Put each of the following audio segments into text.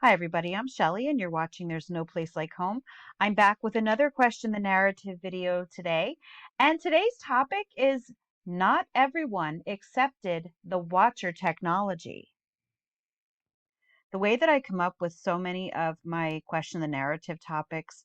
Hi, everybody. I'm Shelly, and you're watching There's No Place Like Home. I'm back with another Question the Narrative video today. And today's topic is not everyone accepted the Watcher technology. The way that I come up with so many of my Question the Narrative topics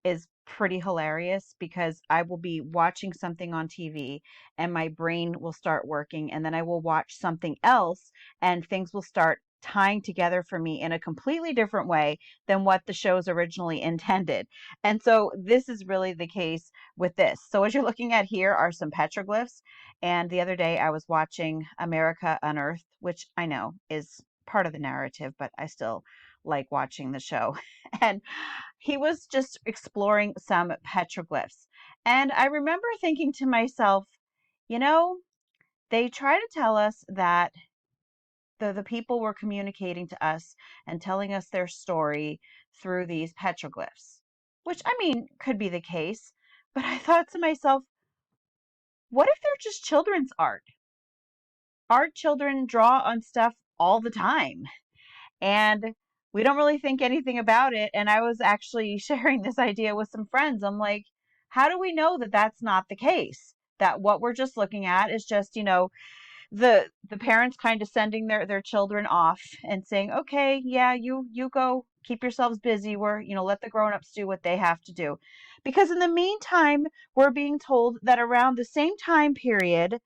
is pretty hilarious because I will be watching something on TV and my brain will start working, and then I will watch something else and things will start tying together for me in a completely different way than what the show's originally intended. And so this is really the case with this. So what you're looking at here are some petroglyphs. And the other day I was watching America Unearthed, which I know is part of the narrative, but I still like watching the show. And he was just exploring some petroglyphs. And I remember thinking to myself, you know, they try to tell us that the people were communicating to us and telling us their story through these petroglyphs, which I mean could be the case. But I thought to myself, what if they're just children's art? Our children draw on stuff all the time, and we don't really think anything about it. And I was actually sharing this idea with some friends. I'm like, how do we know that that's not the case? That what we're just looking at is just, the parents kind of sending their children off and saying, okay, yeah, you go keep yourselves busy. We're, let the grown-ups do what they have to do. Because in the meantime, we're being told that around the same time period,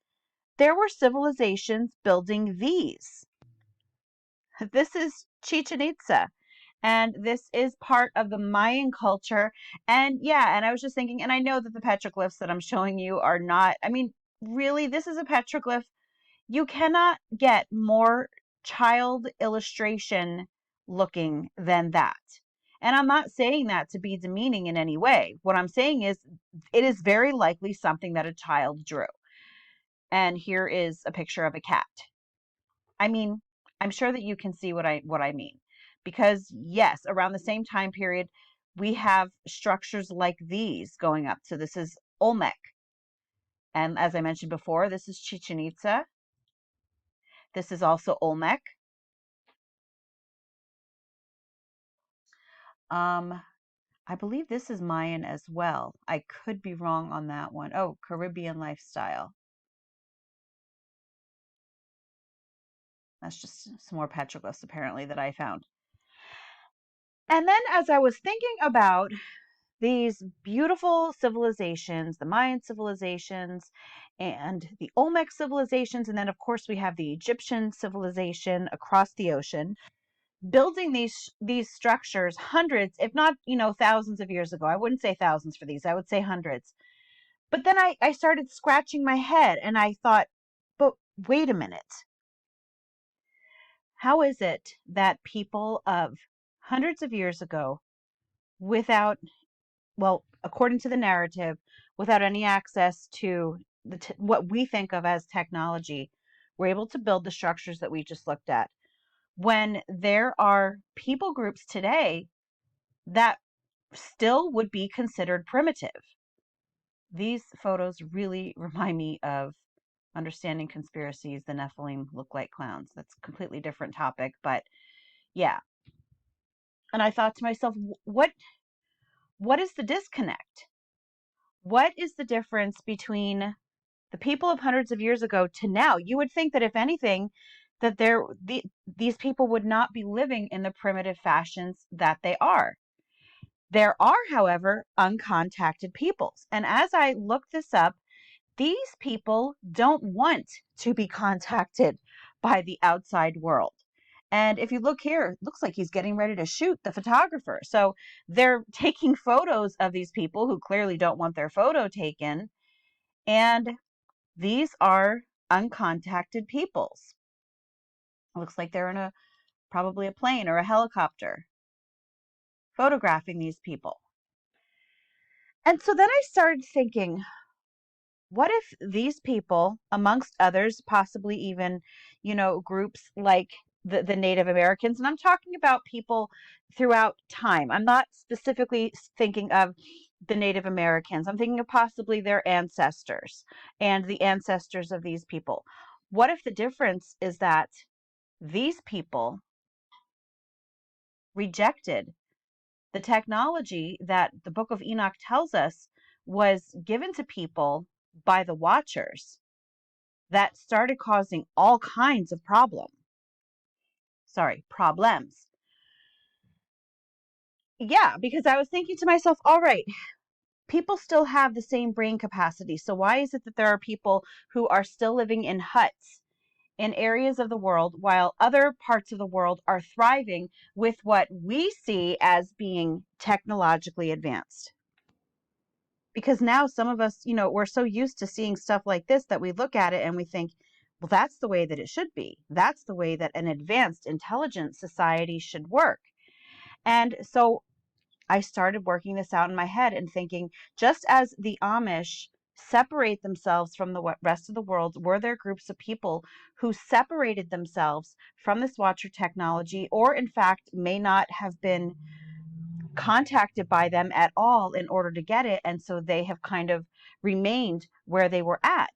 there were civilizations building these. This is Chichen Itza, and this is part of the Mayan culture. And yeah, and I was just thinking, and I know that the petroglyphs that I'm showing you are not, I mean, really, this is a petroglyph. You cannot get more child illustration looking than that. And I'm not saying that to be demeaning in any way. What I'm saying is it is very likely something that a child drew. And here is a picture of a cat. I mean, I'm sure that you can see what I mean. Because yes, around the same time period, we have structures like these going up. So this is Olmec. And as I mentioned before, this is Chichen Itza. This is also Olmec. Um, I believe this is Mayan as well. I could be wrong on that one. Oh, Caribbean lifestyle. That's just some more petroglyphs apparently that I found. And then as I was thinking about these beautiful civilizations, the Mayan civilizations and the Olmec civilizations, and then of course we have the Egyptian civilization across the ocean, building these structures hundreds, if not, thousands of years ago. I wouldn't say thousands for these, I would say hundreds. But then I started scratching my head and I thought, but wait a minute. How is it that people of hundreds of years ago, without, well, according to the narrative, without any access to what we think of as technology, were able to build the structures that we just looked at, when there are people groups today that still would be considered primitive? These photos really remind me of Understanding Conspiracies, the Nephilim look like clowns. That's a completely different topic, but yeah. And I thought to myself, what is the disconnect? What is the difference between the people of hundreds of years ago to now? You would think that if anything, that these people would not be living in the primitive fashions that they are. There are, however, uncontacted peoples. And as I looked this up, these people don't want to be contacted by the outside world. And if you look here, it looks like he's getting ready to shoot the photographer. So they're taking photos of these people who clearly don't want their photo taken. And these are uncontacted peoples. It looks like they're in probably a plane or a helicopter photographing these people. And so then I started thinking, what if these people, amongst others, possibly even, groups like the Native Americans, and I'm talking about people throughout time. I'm not specifically thinking of the Native Americans. I'm thinking of possibly their ancestors and the ancestors of these people. What if the difference is that these people rejected the technology that the book of Enoch tells us was given to people by the Watchers that started causing all kinds of problems. Yeah, because I was thinking to myself, all right, people still have the same brain capacity. So why is it that there are people who are still living in huts in areas of the world while other parts of the world are thriving with what we see as being technologically advanced? Because now some of us, we're so used to seeing stuff like this that we look at it and we think, well, that's the way that it should be. That's the way that an advanced, intelligent society should work. And so I started working this out in my head and thinking, just as the Amish separate themselves from the rest of the world, were there groups of people who separated themselves from this watcher technology, or in fact may not have been contacted by them at all in order to get it, and so they have kind of remained where they were at.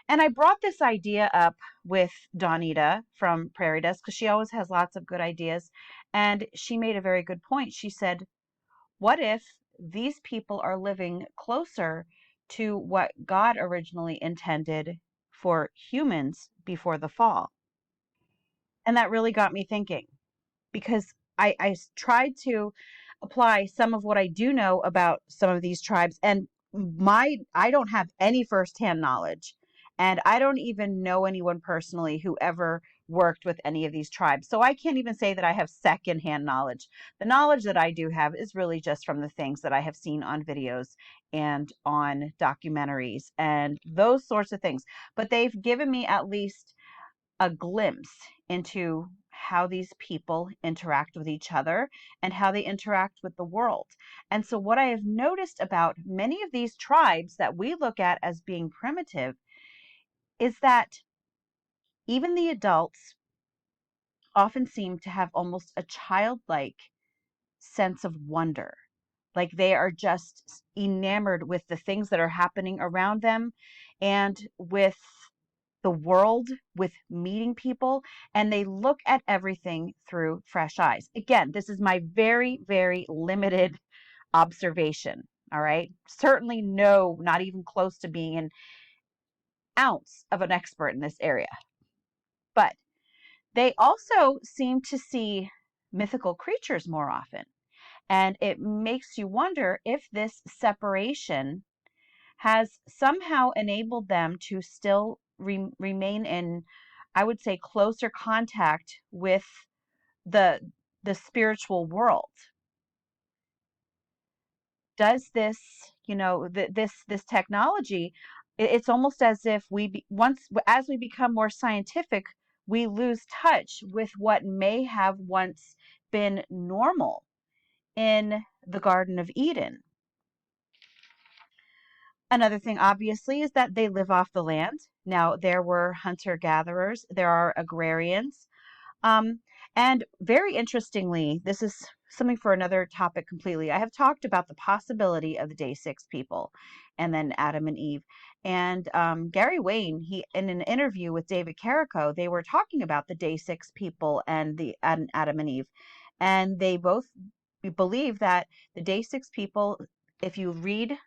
And I brought this idea up with Donita from Prairie Desk because she always has lots of good ideas, and she made a very good point. She said, what if these people are living closer to what God originally intended for humans before the fall? And that really got me thinking, because I tried to apply some of what I do know about some of these tribes, and I don't have any firsthand knowledge, and I don't even know anyone personally who ever worked with any of these tribes. So I can't even say that I have secondhand knowledge. The knowledge that I do have is really just from the things that I have seen on videos and on documentaries and those sorts of things. But they've given me at least a glimpse into how these people interact with each other and how they interact with the world. And so, what I have noticed about many of these tribes that we look at as being primitive is that even the adults often seem to have almost a childlike sense of wonder. Like they are just enamored with the things that are happening around them and with the world, with meeting people, and they look at everything through fresh eyes. Again, this is my very, very limited observation. All right. Certainly no, not even close to being an ounce of an expert in this area. But they also seem to see mythical creatures more often. And it makes you wonder if this separation has somehow enabled them to still remain in, I would say, closer contact with the the spiritual world. Does this, this technology? It's almost as if once as we become more scientific, we lose touch with what may have once been normal in the Garden of Eden. Another thing, obviously, is that they live off the land. Now, there were hunter-gatherers, there are agrarians. Um, and very interestingly, this is something for another topic completely. I have talked about the possibility of the day six people and then Adam and Eve. And Gary Wayne, he in an interview with David Carrico, they were talking about the day six people and the and Adam and Eve. And they both believe that the day six people, if you read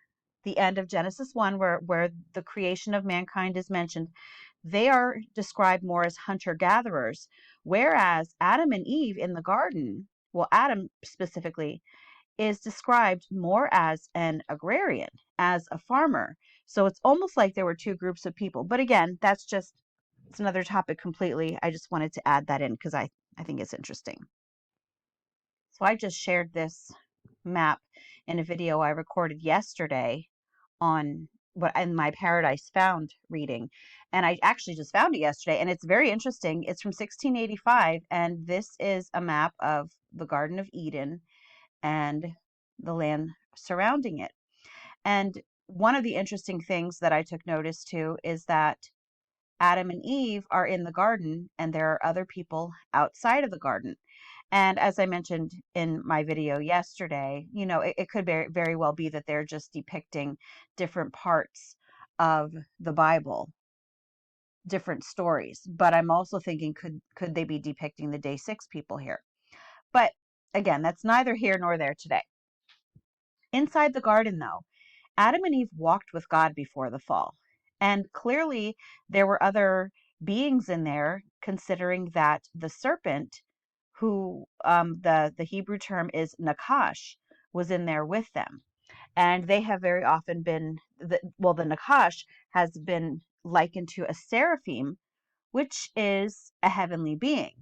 the end of Genesis 1, where the creation of mankind is mentioned, they are described more as hunter-gatherers, whereas Adam and Eve in the garden, well, Adam specifically, is described more as an agrarian, as a farmer. So it's almost like there were two groups of people. But again, it's another topic completely. I just wanted to add that in because I think it's interesting. So I just shared this map in a video I recorded yesterday on what in my Paradise Found reading. And I actually just found it yesterday, and it's very interesting. It's from 1685, and this is a map of the Garden of Eden and the land surrounding it. And one of the interesting things that I took notice to is that Adam and Eve are in the garden, and there are other people outside of the garden. And as I mentioned in my video yesterday, it could very well be that they're just depicting different parts of the Bible, different stories. But I'm also thinking, could they be depicting the day six people here? But Again, that's neither here nor there today. Inside the garden, though, Adam and Eve walked with God before the fall. And clearly, there were other beings in there, considering that the serpent, who the Hebrew term is Nakash, was in there with them. And they have very often been, the Nakash has been likened to a seraphim, which is a heavenly being.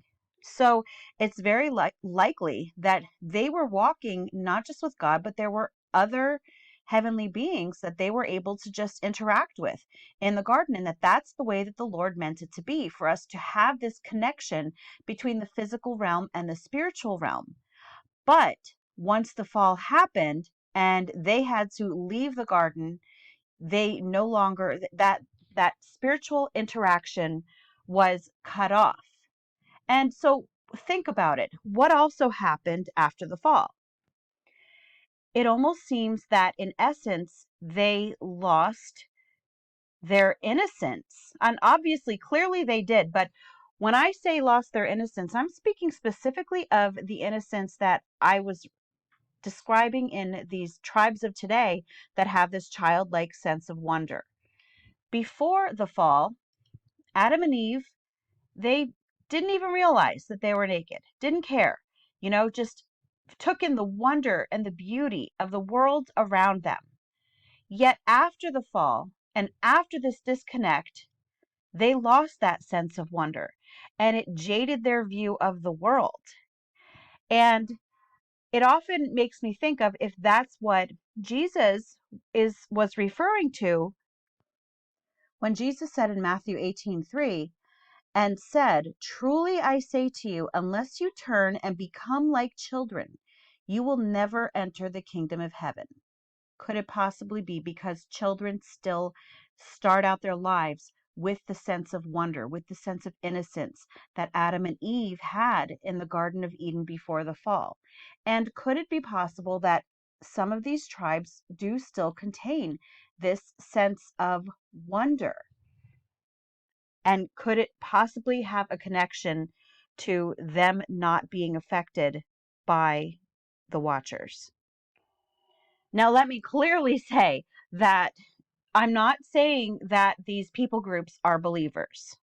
So it's very likely that they were walking not just with God, but there were other heavenly beings that they were able to just interact with in the garden, and that's the way that the Lord meant it to be, for us to have this connection between the physical realm and the spiritual realm. But once the fall happened and they had to leave the garden, they no longer, that spiritual interaction was cut off. And so think about it. What also happened after the fall? It almost seems that in essence, they lost their innocence. And obviously, clearly they did. But when I say lost their innocence, I'm speaking specifically of the innocence that I was describing in these tribes of today that have this childlike sense of wonder. Before the fall, Adam and Eve, they didn't even realize that they were naked, didn't care, just took in the wonder and the beauty of the world around them. Yet after the fall and after this disconnect, they lost that sense of wonder, and it jaded their view of the world. And it often makes me think of, if that's what Jesus was referring to when Jesus said in Matthew 18:3, and said, "Truly I say to you, unless you turn and become like children, you will never enter the kingdom of heaven." Could it possibly be because children still start out their lives with the sense of wonder, with the sense of innocence that Adam and Eve had in the Garden of Eden before the fall? And could it be possible that some of these tribes do still contain this sense of wonder? And could it possibly have a connection to them not being affected by the Watchers? Now, let me clearly say that I'm not saying that these people groups are believers.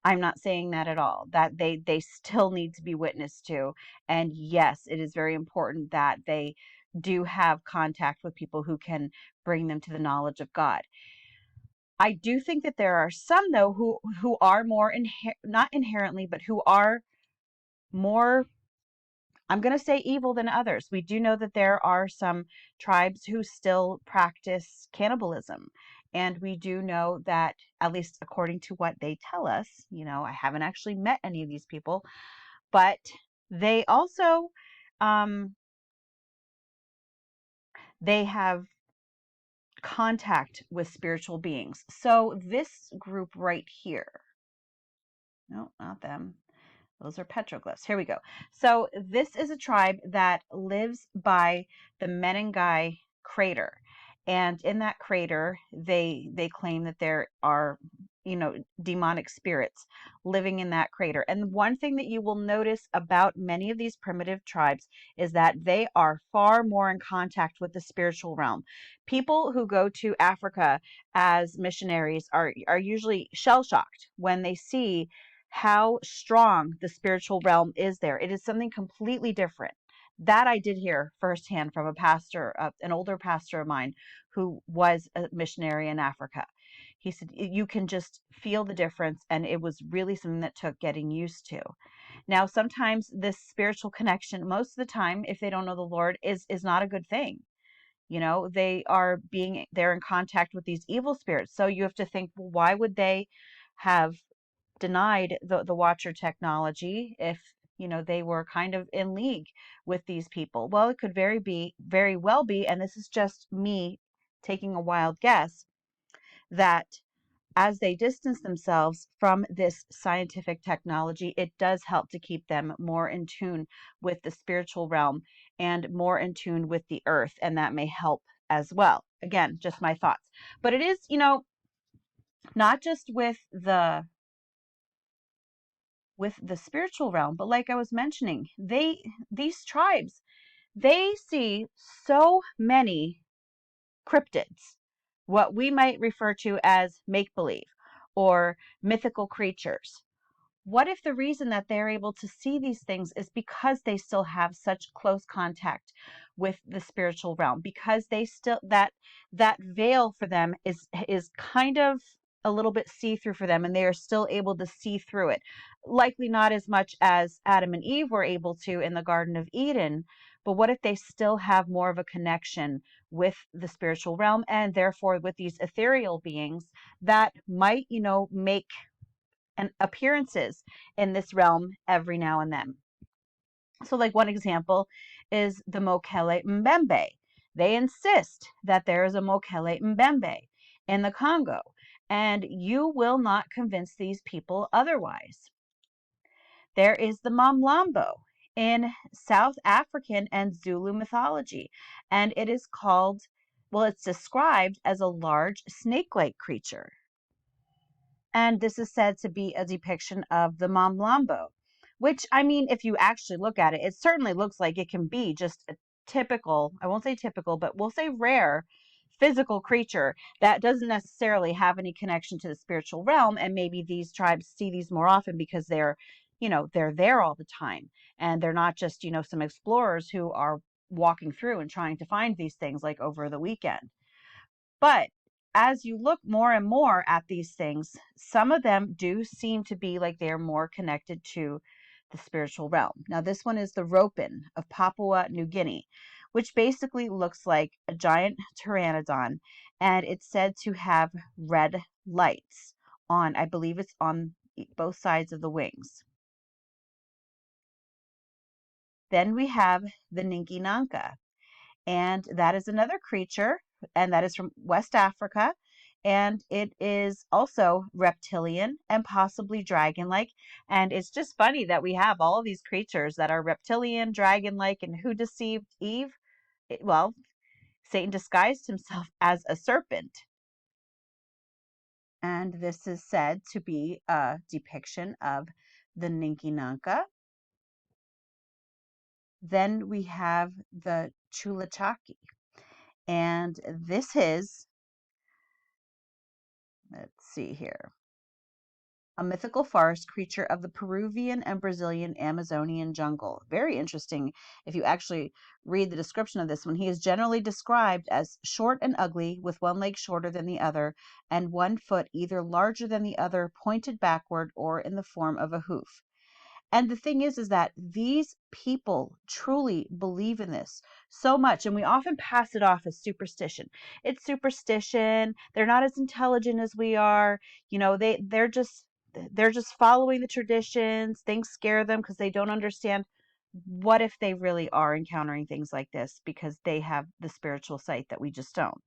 I'm not saying that at all, that they still need to be witnessed to. And yes, it is very important that they do have contact with people who can bring them to the knowledge of God. I do think that there are some, though, who are more not inherently, but who are more, I'm going to say, evil than others. We do know that there are some tribes who still practice cannibalism. And we do know that, at least according to what they tell us, I haven't actually met any of these people, but they also, they have contact with spiritual beings. So this group right here, no, not them. Those are petroglyphs. Here we go. So this is a tribe that lives by the Menengai crater. And in that crater, they claim that there are, demonic spirits living in that crater. And one thing that you will notice about many of these primitive tribes is that they are far more in contact with the spiritual realm. People who go to Africa as missionaries are usually shell-shocked when they see how strong the spiritual realm is there. It is something completely different. That I did hear firsthand from a pastor, an older pastor of mine who was a missionary in Africa. He said, you can just feel the difference, and it was really something that took getting used to. Now, sometimes this spiritual connection, most of the time, if they don't know the Lord, is not a good thing. They're in contact with these evil spirits. So you have to think, well, why would they have denied the Watcher technology if they were kind of in league with these people? Well, it could very well be, and this is just me taking a wild guess, that as they distance themselves from this scientific technology, it does help to keep them more in tune with the spiritual realm and more in tune with the earth, and that may help as well. Again, just my thoughts. But it is, not just with the with the spiritual realm. But like I was mentioning, these tribes, they see so many cryptids, what we might refer to as make-believe or mythical creatures. What if the reason that they're able to see these things is because they still have such close contact with the spiritual realm, because they still, that veil for them is kind of a little bit see-through for them, and they are still able to see through it. Likely not as much as Adam and Eve were able to in the Garden of Eden, but what if they still have more of a connection with the spiritual realm, and therefore with these ethereal beings that might, make and appearances in this realm every now and then. So like one example is the Mokele Mbembe. They insist that there is a Mokele Mbembe in the Congo, and you will not convince these people otherwise. There is the Mamlambo in South African and Zulu mythology, and it is called, well, it's described as a large snake-like creature. And this is said to be a depiction of the Mamlambo, which, I mean, if you actually look at it, it certainly looks like it can be just a typical, I won't say typical, but we'll say rare physical creature that doesn't necessarily have any connection to the spiritual realm. And maybe these tribes see these more often because they're there all the time. And they're not just, some explorers who are walking through and trying to find these things like over the weekend. But as you look more and more at these things, some of them do seem to be like they're more connected to the spiritual realm. Now, this one is the Ropin of Papua New Guinea, which basically looks like a giant pteranodon, and it's said to have red lights on, I believe it's on both sides of the wings. Then we have the Ninki Nanka, and that is another creature, and that is from West Africa, and it is also reptilian and possibly dragon-like. And it's just funny that we have all of these creatures that are reptilian, dragon-like, and who deceived Eve? Well, Satan disguised himself as a serpent. And this is said to be a depiction of the Ninki Nanka. Then we have the Chulachaki. And this is, let's see here, a mythical forest creature of the Peruvian and Brazilian Amazonian jungle. Very interesting if you actually read the description of this one. He is generally described as short and ugly, with one leg shorter than the other, and one foot either larger than the other, pointed backward, or in the form of a hoof. And the thing is that these people truly believe in this so much, and we often pass it off as superstition. It's superstition. They're not as intelligent as we are. They're just following the traditions. Things scare them because they don't understand. What if they really are encountering things like this because they have the spiritual sight that we just don't?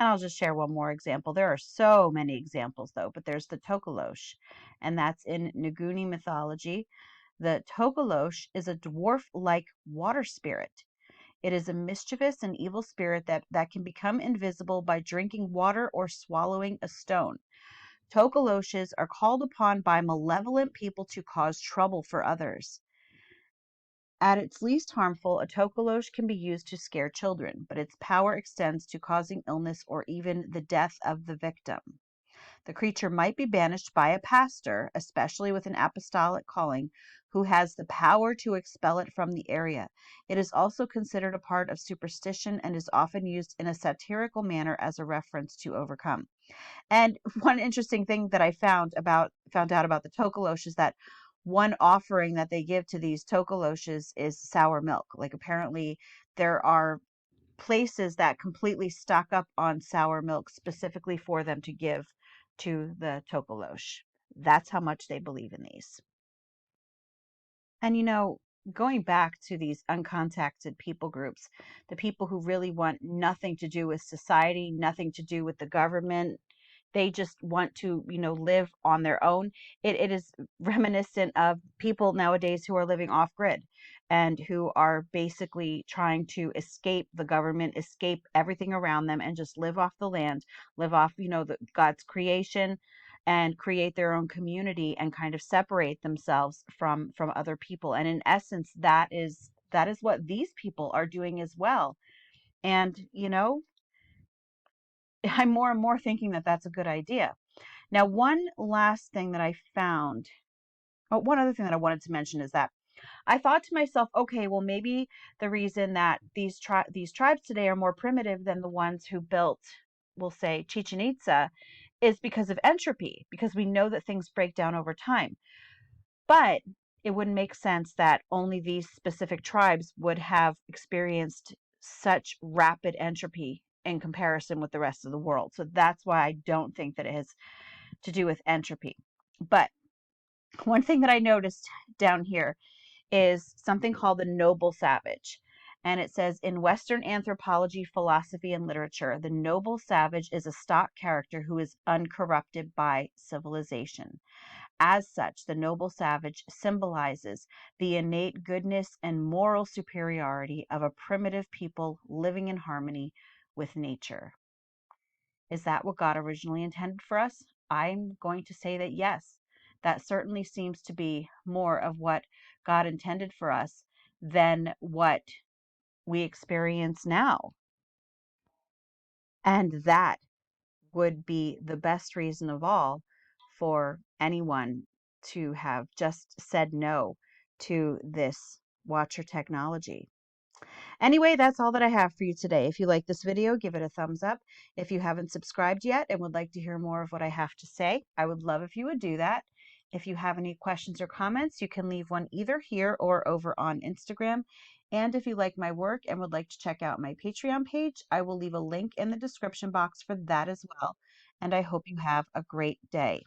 And I'll just share one more example. There are so many examples, though, but there's the Tokolosh, and that's in Nguni mythology. The Tokolosh is a dwarf-like water spirit. It is a mischievous and evil spirit that can become invisible by drinking water or swallowing a stone. Tokoloshes are called upon by malevolent people to cause trouble for others. At its least harmful, a tokolosh can be used to scare children, but its power extends to causing illness or even the death of the victim. The creature might be banished by a pastor, especially with an apostolic calling, who has the power to expel it from the area. It is also considered a part of superstition and is often used in a satirical manner as a reference to overcome. And one interesting thing that I found out about the tokolosh is that one offering that they give to these tokoloshes is sour milk. Like apparently there are places that completely stock up on sour milk specifically for them to give to the tokolosh. That's how much they believe in these. And going back to these uncontacted people groups, the people who really want nothing to do with society, nothing to do with the government, they just want to, live on their own. It is reminiscent of people nowadays who are living off grid and who are basically trying to escape the government, escape everything around them, and just live off the land, live off, God's creation. and create their own community and kind of separate themselves from other people. And in essence, that is what these people are doing as well. And I'm more and more thinking that that's a good idea. Now, one last thing that I found, one other thing that I wanted to mention is that I thought to myself, okay, well, maybe the reason that these tribes today are more primitive than the ones who built, we'll say, Chichen Itza, is because of entropy, because we know that things break down over time. But it wouldn't make sense that only these specific tribes would have experienced such rapid entropy in comparison with the rest of the world. So that's why I don't think that it has to do with entropy. But one thing that I noticed down here is something called the noble savage. And it says, in Western anthropology, philosophy, and literature, the noble savage is a stock character who is uncorrupted by civilization. As such, the noble savage symbolizes the innate goodness and moral superiority of a primitive people living in harmony with nature. Is that what God originally intended for us? I'm going to say that yes. That certainly seems to be more of what God intended for us than what we experience now. And that would be the best reason of all for anyone to have just said no to this watcher technology. Anyway, that's all that I have for you today. If you like this video, give it a thumbs up. If you haven't subscribed yet and would like to hear more of what I have to say, I would love if you would do that. If you have any questions or comments, you can leave one either here or over on Instagram. And if you like my work and would like to check out my Patreon page, I will leave a link in the description box for that as well. And I hope you have a great day.